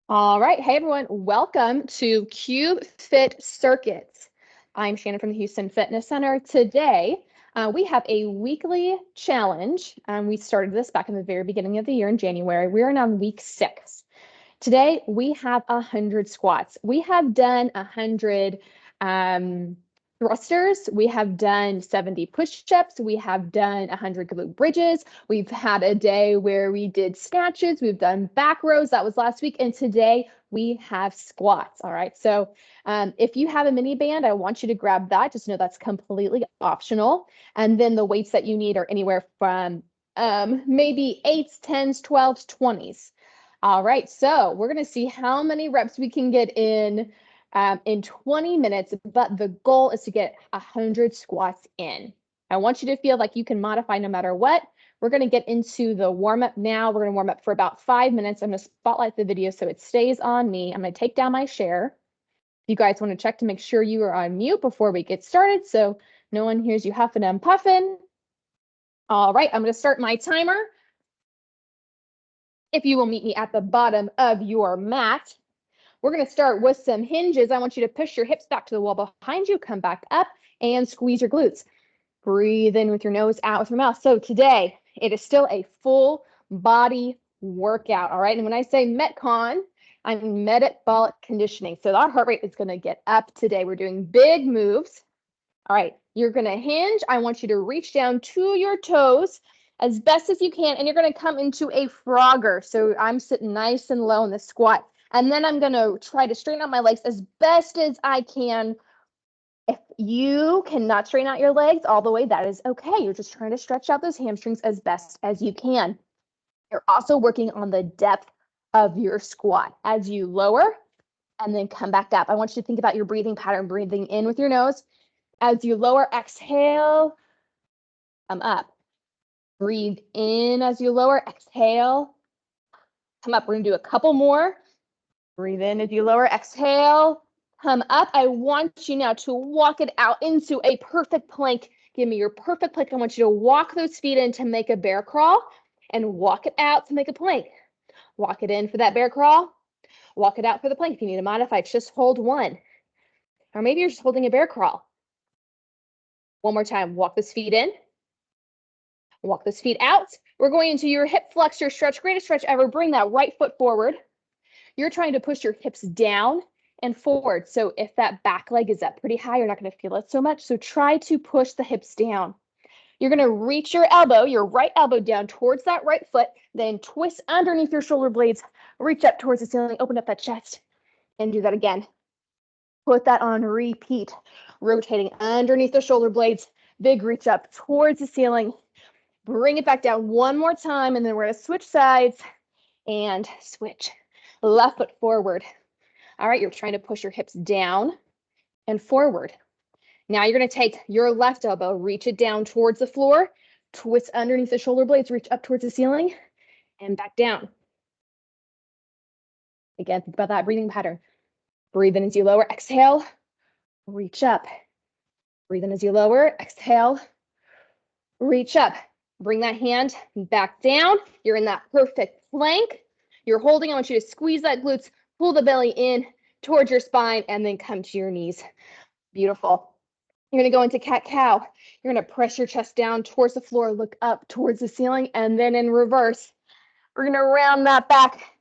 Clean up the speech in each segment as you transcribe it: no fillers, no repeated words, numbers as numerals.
All right. Hey, everyone. Welcome to Cube Fit Circuits. I'm Shannon from the Houston Fitness Center. Today, we have a weekly challenge. We started this back in the very beginning of the year in January. We are now in week 6. Today, we have 100 squats. We have done 100 thrusters. We have done 70 push-ups. We have done 100 glute bridges. We've had a day where we did snatches. We've done back rows. That was last week. And today we have squats. All right. So if you have a mini band, I want you to grab that. Just know that's completely optional. And then the weights that you need are anywhere from maybe 8s, 10s, 12s, 20s. All right, so we're going to see how many reps we can get in 20 minutes, but the goal is to get 100 squats in. I want you to feel like you can modify no matter what. We're going to get into the warm-up now. We're going to warm up for about 5 minutes. I'm going to spotlight the video so it stays on me. I'm going to take down my share. If you guys want to check to make sure you are on mute before we get started so no one hears you huffing and puffing. All right, I'm going to start my timer. If you will meet me at the bottom of your mat, we're going to start with some hinges. I want you to push your hips back to the wall behind you, come back up and squeeze your glutes. Breathe in with your nose, out with your mouth. So today, it is still a full body workout, all right? And when I say METCON, I mean metabolic conditioning. So our heart rate is going to get up today. We're doing big moves. All right, you're going to hinge. I want you to reach down to your toes as best as you can, and you're going to come into a frogger. So I'm sitting nice and low in the squat, and then I'm going to try to straighten out my legs as best as I can. If you cannot straighten out your legs all the way, that is okay. You're just trying to stretch out those hamstrings as best as you can. You're also working on the depth of your squat as you lower and then come back up. I want you to think about your breathing pattern, breathing in with your nose. As you lower, exhale, come up. Breathe in as you lower, exhale, come up. We're going to do a couple more. Breathe in as you lower, exhale, come up. I want you now to walk it out into a perfect plank. Give me your perfect plank. I want you to walk those feet in to make a bear crawl and walk it out to make a plank. Walk it in for that bear crawl. Walk it out for the plank. If you need to modify, just hold one. Or maybe you're just holding a bear crawl. One more time. Walk those feet in. Walk those feet out. We're going into your hip flexor stretch, greatest stretch ever. Bring that right foot forward. You're trying to push your hips down and forward. So if that back leg is up pretty high, you're not going to feel it so much. So try to push the hips down. You're going to reach your elbow, your right elbow down towards that right foot, then twist underneath your shoulder blades, reach up towards the ceiling, open up that chest, and do that again. Put that on repeat, rotating underneath the shoulder blades, big reach up towards the ceiling. Bring it back down one more time, and then we're going to switch sides and switch. Left foot forward. All right, you're trying to push your hips down and forward. Now you're going to take your left elbow, reach it down towards the floor, twist underneath the shoulder blades, reach up towards the ceiling, and back down. Again, think about that breathing pattern. Breathe in as you lower, exhale, reach up. Breathe in as you lower, exhale, reach up. Bring that hand back down. You're in that perfect plank. You're holding. I want you to squeeze that glutes, pull the belly in towards your spine, and then come to your knees. Beautiful. You're going to go into cat-cow. You're going to press your chest down towards the floor, look up towards the ceiling, and then in reverse, we're going to round that back,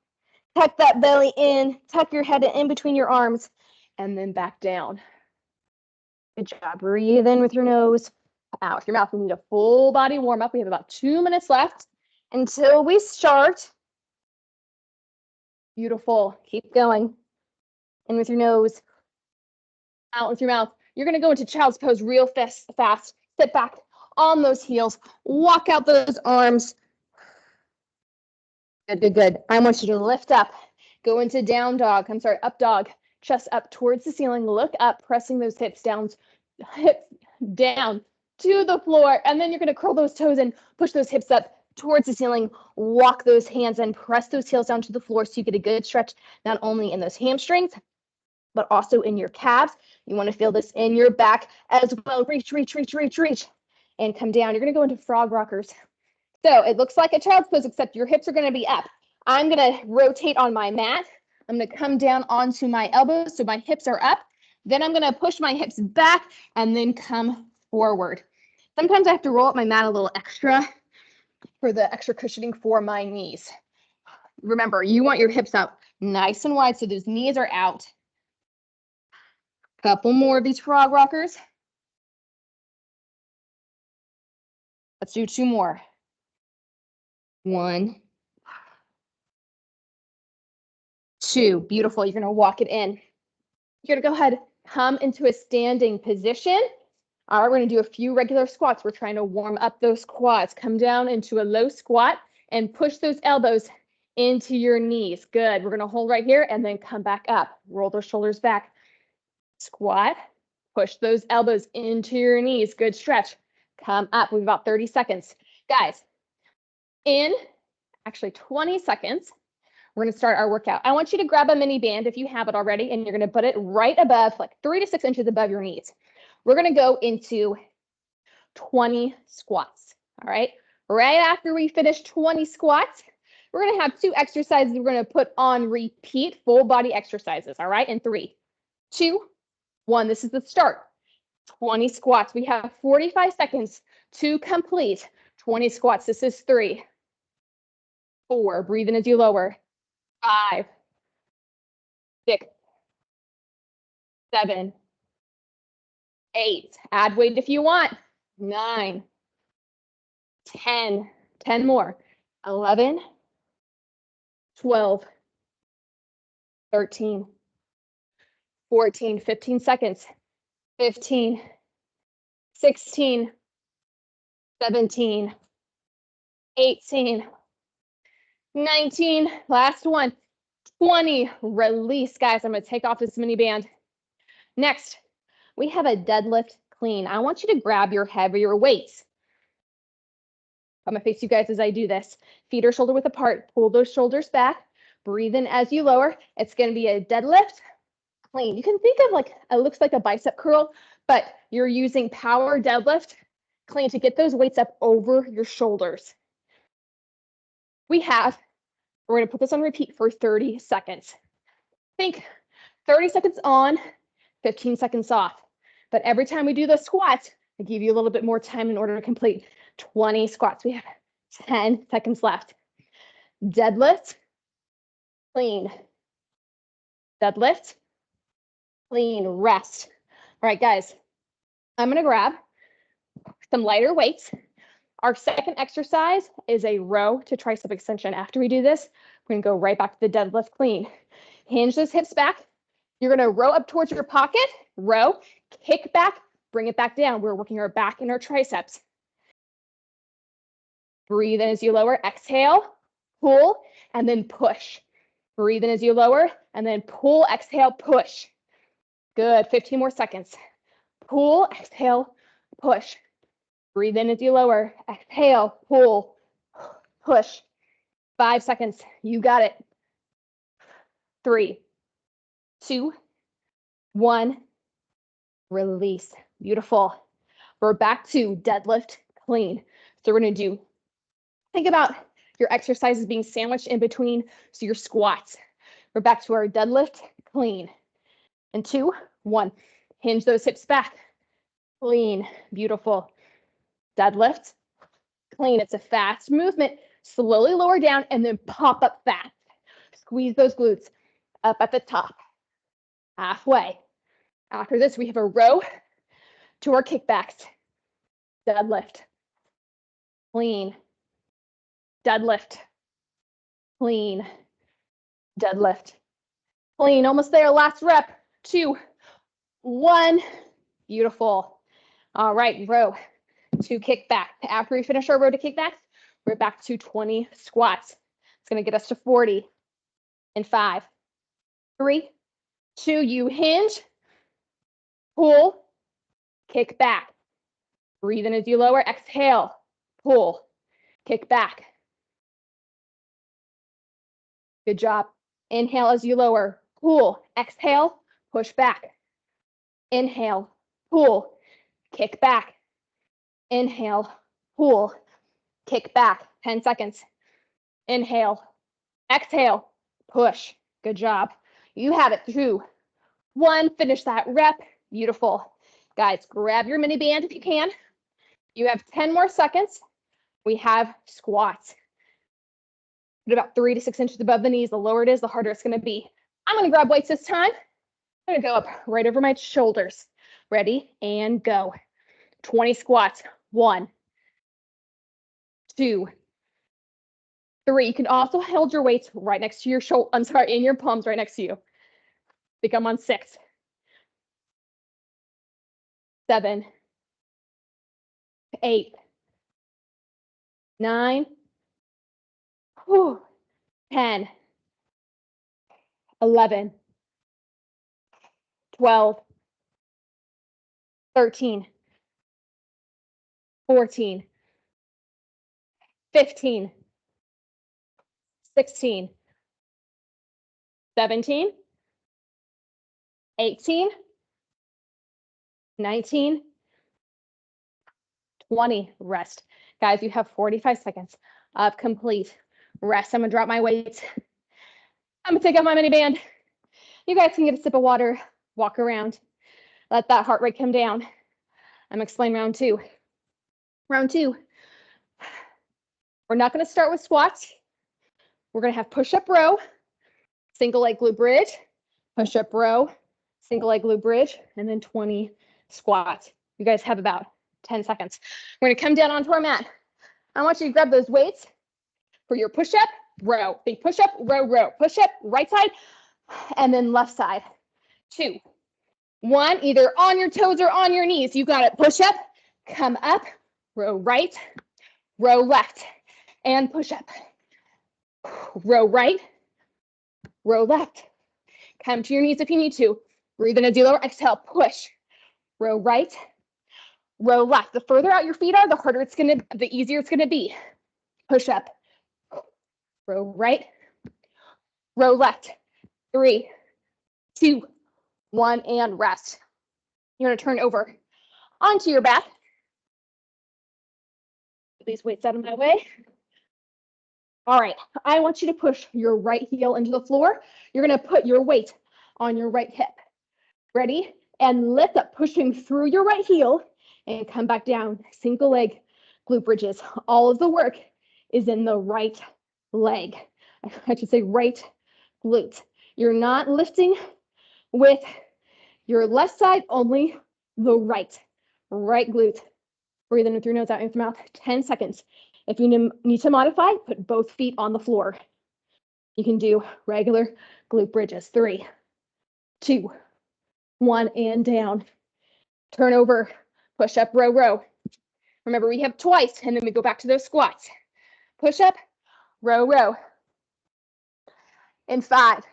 tuck that belly in, tuck your head in between your arms, and then back down. Good job. Breathe in with your nose, out with your mouth. We need a full body warm up. We have about 2 minutes left until we start. Beautiful. Keep going. In with your nose, out with your mouth. You're going to go into child's pose real fast. Sit back on those heels. Walk out those arms. Good, good, good. I want you to lift up. Go into down dog. Up dog. Chest up towards the ceiling. Look up, pressing those hips down to the floor. And then you're going to curl those toes and push those hips up towards the ceiling. Walk those hands and press those heels down to the floor so you get a good stretch, not only in those hamstrings, but also in your calves. You want to feel this in your back as well. Reach, reach, reach, reach, reach, and come down. You're going to go into frog rockers. So it looks like a child's pose, except your hips are going to be up. I'm going to rotate on my mat. I'm going to come down onto my elbows so my hips are up. Then I'm going to push my hips back and then come forward. Sometimes I have to roll up my mat a little extra for the extra cushioning for my knees. Remember, you want your hips out nice and wide so those knees are out. Couple more of these frog rockers. Let's do 2 more. 1, 2. Beautiful. You're going to walk it in. You're going to go ahead, come into a standing position. All right, we're going to do a few regular squats. We're trying to warm up those quads. Come down into a low squat and push those elbows into your knees. Good. We're going to hold right here and then come back up. Roll those shoulders back. Squat. Push those elbows into your knees. Good stretch. Come up. We have about 30 seconds. Guys, in actually 20 seconds, we're going to start our workout. I want you to grab a mini band if you have it already, and you're going to put it right above, like 3 to 6 inches above your knees. We're going to go into 20 squats. All right. Right after we finish 20 squats, we're going to have 2 exercises we're going to put on repeat, full body exercises. All right. In 3, 2, 1. This is the start. 20 squats. We have 45 seconds to complete 20 squats. This is 3, 4. Breathe in as you lower. 5, 6, 7, 8. Add weight if you want. 9, 10. 10 more. 11, 12, 13, 14, 15 seconds. 15, 16, 17, 18, 19. Last one. 20. Release, guys. I'm going to take off this mini band. Next, we have a deadlift clean. I want you to grab your heavier weights. I'm going to face you guys as I do this. Feet are shoulder width apart. Pull those shoulders back. Breathe in as you lower. It's going to be a deadlift clean. You can think of like, it looks like a bicep curl, but you're using power deadlift clean to get those weights up over your shoulders. We're going to put this on repeat for 30 seconds. Think 30 seconds on, 15 seconds off. But every time we do the squats, I give you a little bit more time in order to complete 20 squats. We have 10 seconds left. Deadlift, clean. Deadlift, clean, rest. All right, guys, I'm going to grab some lighter weights. Our second exercise is a row to tricep extension. After we do this, we're going to go right back to the deadlift clean. Hinge those hips back. You're going to row up towards your pocket, row, kick back, bring it back down. We're working our back and our triceps. Breathe in as you lower, exhale, pull, and then push. Breathe in as you lower, and then pull, exhale, push. Good, 15 more seconds. Pull, exhale, push. Breathe in as you lower, exhale, pull, push. 5 seconds, you got it. 3, 2, 1, release. Beautiful. We're back to deadlift clean. So we're going to do, think about your exercises being sandwiched in between, so your squats. We're back to our deadlift clean. And 2, 1. Hinge those hips back. Clean. Beautiful. Deadlift. Clean. It's a fast movement. Slowly lower down and then pop up fast. Squeeze those glutes up at the top. Halfway. After this, we have a row to our kickbacks. Deadlift. Clean. Deadlift. Clean. Deadlift. Clean. Almost there. Last rep. 2, 1. Beautiful. All right. Row to kickback. After we finish our row to kickbacks, we're back to 20 squats. It's going to get us to 40 in 5, 3, 2. You hinge, pull, kick back. Breathe in as you lower. Exhale, pull, kick back. Good job. Inhale as you lower. Pull, exhale, push back. Inhale, pull, kick back. Inhale, pull, kick back. 10 seconds. Inhale, exhale, push. Good job. You have it. 2, 1. Finish that rep. Beautiful. Guys, grab your mini band if you can. You have 10 more seconds. We have squats. Put about 3 to 6 inches above the knees. The lower it is, the harder it's going to be. I'm going to grab weights this time. I'm going to go up right over my shoulders. Ready, and go. 20 squats. 1, 2, 3. You can also hold your weights right next to your shoulder. I'm sorry, in your palms right next to you. I think I'm on 6. 7, 8, 9, 10, 11, 12, 13, 14, 15, 16, 17, 18, 19, 20. Rest. Guys, you have 45 seconds of complete rest. I'm going to drop my weights. I'm going to take out my mini band. You guys can get a sip of water, walk around, let that heart rate come down. I'm going to explain round 2. Round 2. We're not going to start with squats. We're going to have push-up row, single leg glute bridge, push-up row, single leg glute bridge, and then 20 squats. You guys have about 10 seconds. We're going to come down onto our mat. I want you to grab those weights for your push-up, row. Think push-up, row, row. Push-up, right side, and then left side. 2, 1, either on your toes or on your knees. You got it. Push-up, come up, row right, row left, and push-up. Row right, row left. Come to your knees if you need to. Breathe in a lower exhale, push. Row right, row left. The further out your feet are, the easier it's gonna be. Push up. Row right, row left. 3, 2, 1, and rest. You're gonna turn over onto your back. Put these weights out of my way. All right, I want you to push your right heel into the floor. You're gonna put your weight on your right hip. Ready? And lift up, pushing through your right heel and come back down. Single leg glute bridges. All of the work is in the right leg. I should say right glute. You're not lifting with your left side, only the right glute. Breathe in with your nose, out with your mouth. 10 seconds. If you need to modify, put both feet on the floor. You can do regular glute bridges. 3, 2, 1, and down. Turn over, push up, row, row. Remember, we have twice, and then we go back to those squats. Push up, row, row. In 5.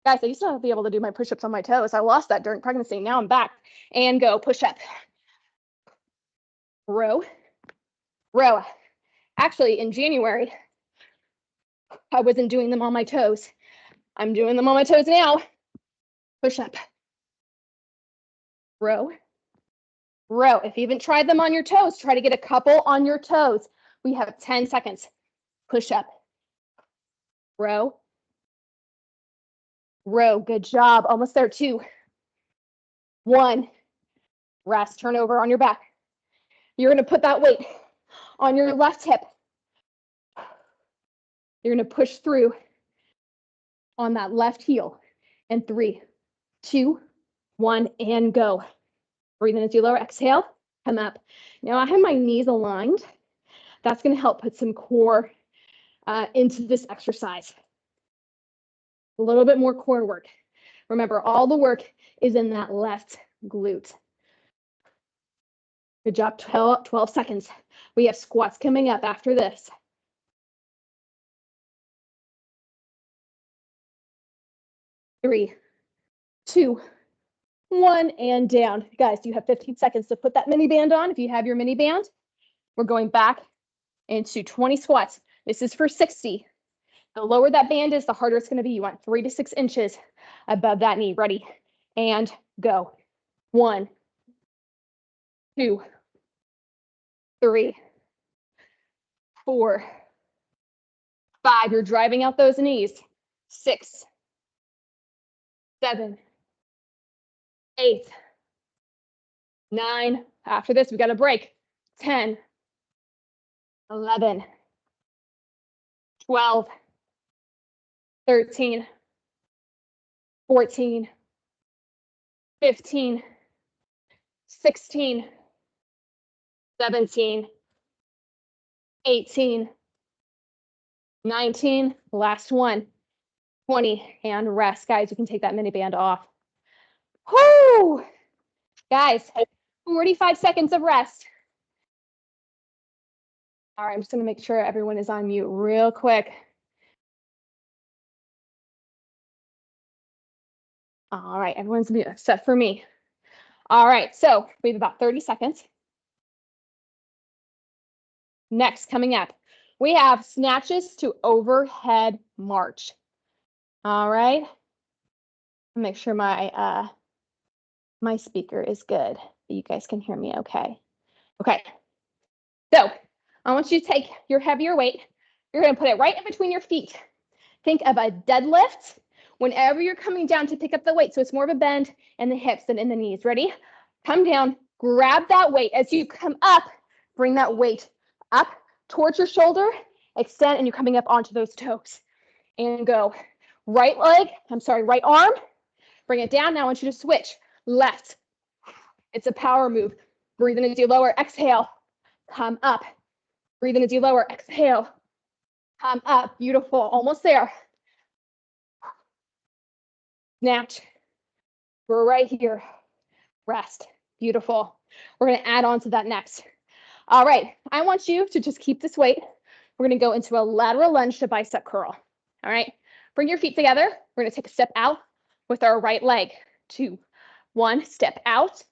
Guys, I used to not be able to do my push-ups on my toes. I lost that during pregnancy. Now I'm back. And go, push up. Row, row. Actually, in January, I wasn't doing them on my toes. I'm doing them on my toes now. Push up. Row, row. If you haven't tried them on your toes, try to get a couple on your toes. We have 10 seconds. Push up. Row, row. Good job. Almost there. 2, 1. Rest. Turn over on your back. You're going to put that weight on your left hip. You're going to push through on that left heel. And 3, 2, 1, and go. Breathe in as you lower. Exhale. Come up. Now I have my knees aligned. That's going to help put some core into this exercise. A little bit more core work. Remember, all the work is in that left glute. Good job. 12 seconds. We have squats coming up after this. 3, 2, 1, and down. Guys, you have 15 seconds to put that mini band on. If you have your mini band, we're going back into 20 squats. This is for 60. The lower that band is, the harder it's going to be. You want 3 to 6 inches above that knee. Ready? And go. 1, 2, 3, 4, 5. You're driving out those knees. 6, 7, 8, 9. After this, we got a break. 10, 11, 12, 13, 14, 15, 16, 17, 18, 19, last one, 20, and rest. Guys, you can take that mini band off. Whoo! Guys, 45 seconds of rest. All right, I'm just gonna make sure everyone is on mute real quick. All right, everyone's mute except for me. All right, so we have about 30 seconds. Next, coming up, we have snatches to overhead march. All right, make sure my my speaker is good. You guys can hear me okay. Okay, so I want you to take your heavier weight. You're gonna put it right in between your feet. Think of a deadlift whenever you're coming down to pick up the weight. So it's more of a bend in the hips than in the knees. Ready? Come down, grab that weight. As you come up, bring that weight up towards your shoulder, extend, and you're coming up onto those toes. And go right arm, bring it down. Now I want you to switch. Left. It's a power move. Breathe in as you lower, exhale, come up. Breathe in as you lower, exhale, come up. Beautiful, almost there. Snatch. We're right here. Rest. Beautiful. We're going to add on to that next. All right. I want you to just keep this weight. We're going to go into a lateral lunge to bicep curl. All right. Bring your feet together. We're going to take a step out with our right leg. 2, 1, step out.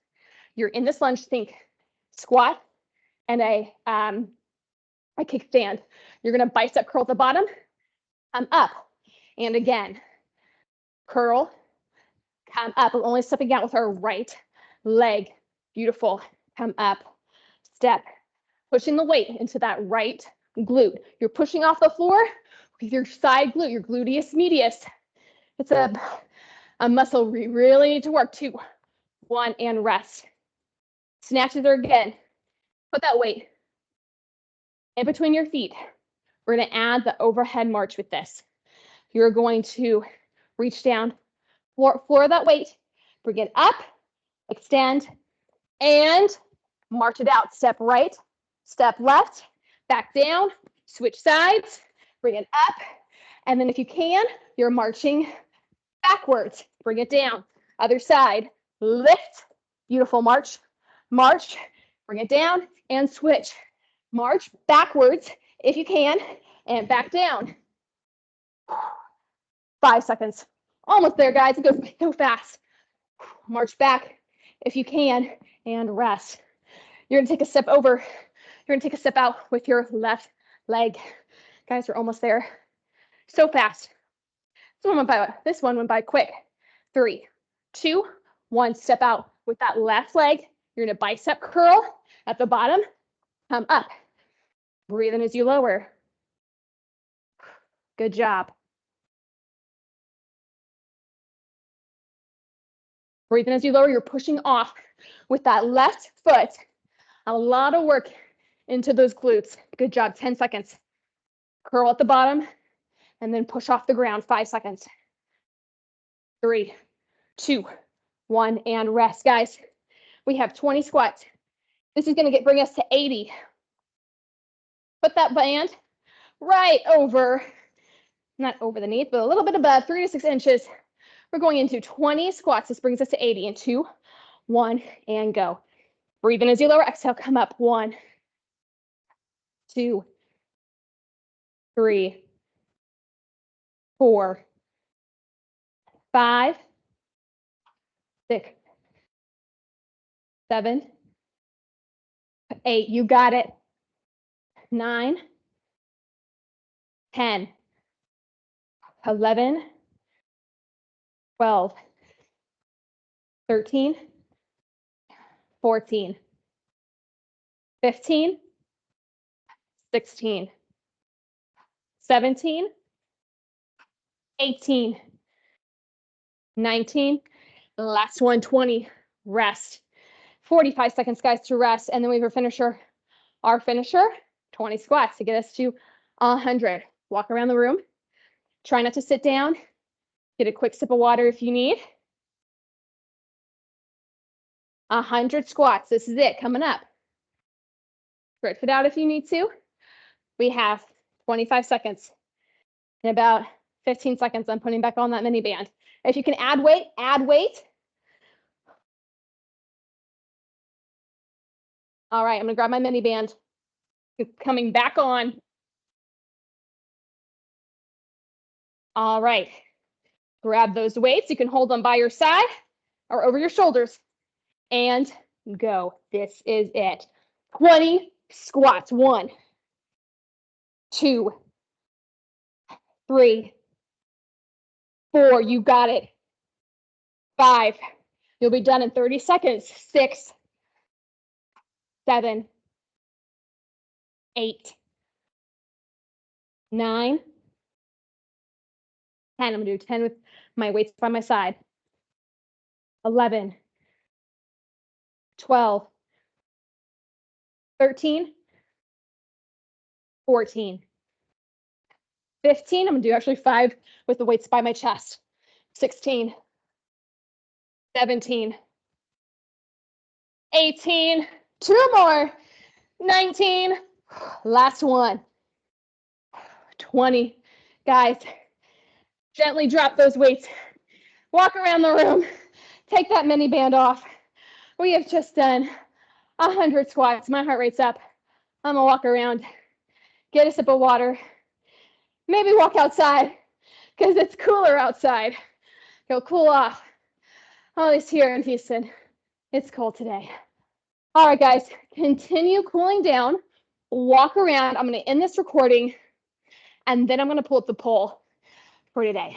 You're in this lunge. Think squat and a kickstand. You're going to bicep curl at the bottom. Come up. And again, curl. Come up. We're only stepping out with our right leg. Beautiful. Come up. Step. Pushing the weight into that right glute. You're pushing off the floor with your side glute, your gluteus medius. It's a muscle we really need to work. 2, 1, and rest. Snatches are again. Put that weight in between your feet. We're going to add the overhead march with this. You're going to reach down, floor that weight, bring it up, extend, and march it out. Step right, step left, back down, switch sides, bring it up. And then if you can, you're marching backwards. Bring it down. Other side, lift, beautiful march, march, bring it down and switch. March backwards if you can, and back down. 5 seconds. Almost there, guys. It goes so fast. March back if you can, and rest. You're gonna take a step over. You're gonna take a step out with your left leg. Guys, we're almost there. So fast. This one went by quick. 3, 2, 1. Step out with that left leg. You're gonna bicep curl at the bottom. Come up. Breathe in as you lower. Good job. Breathe in as you lower. You're pushing off with that left foot. A lot of work into those glutes. Good job. 10 seconds. Curl at the bottom and then push off the ground. 5 seconds. 3, 2, 1, and rest. Guys, we have 20 squats. This is going to bring us to 80. Put that band right over, not over the knee, but a little bit above, 3 to 6 inches. We're going into 20 squats. This brings us to 80 in 2, 1, and go. Breathe in as you lower. Exhale, come up. 1, 2, 3, 4, 5, 6, 7, 8. You got it. 9, 10, 11, 12, 13, 14, 15, 16, 17, 18, 19. Last one, 20. Rest. 45 seconds, guys, to rest. And then we have our finisher. Our finisher, 20 squats to get us to 100. Walk around the room. Try not to sit down. Get a quick sip of water if you need. 100 squats. This is it, coming up. Stretch it out if you need to. We have 25 seconds. In about 15 seconds, I'm putting back on that mini band. If you can add weight, add weight. All right, I'm gonna grab my mini band. It's coming back on. All right, grab those weights. You can hold them by your side or over your shoulders and go. This is it. 20 squats. 1, 2, 3, 4. You got it. 5. You'll be done in 30 seconds. 6, 7, 8, 9, 10. I'm gonna do 10 with my weights by my side. 11, 12, 13, 14, 15. I'm gonna do actually 5 with the weights by my chest. 16, 17, 18, 2 more, 19, last one, 20. Guys, gently drop those weights. Walk around the room. Take that mini band off. We have just done 100 squats. My heart rate's up. I'm gonna walk around, get a sip of water, maybe walk outside because it's cooler outside. Go cool off. At least here in Houston, it's cold today. All right, guys, continue cooling down. Walk around. I'm going to end this recording, and then I'm going to pull up the poll for today.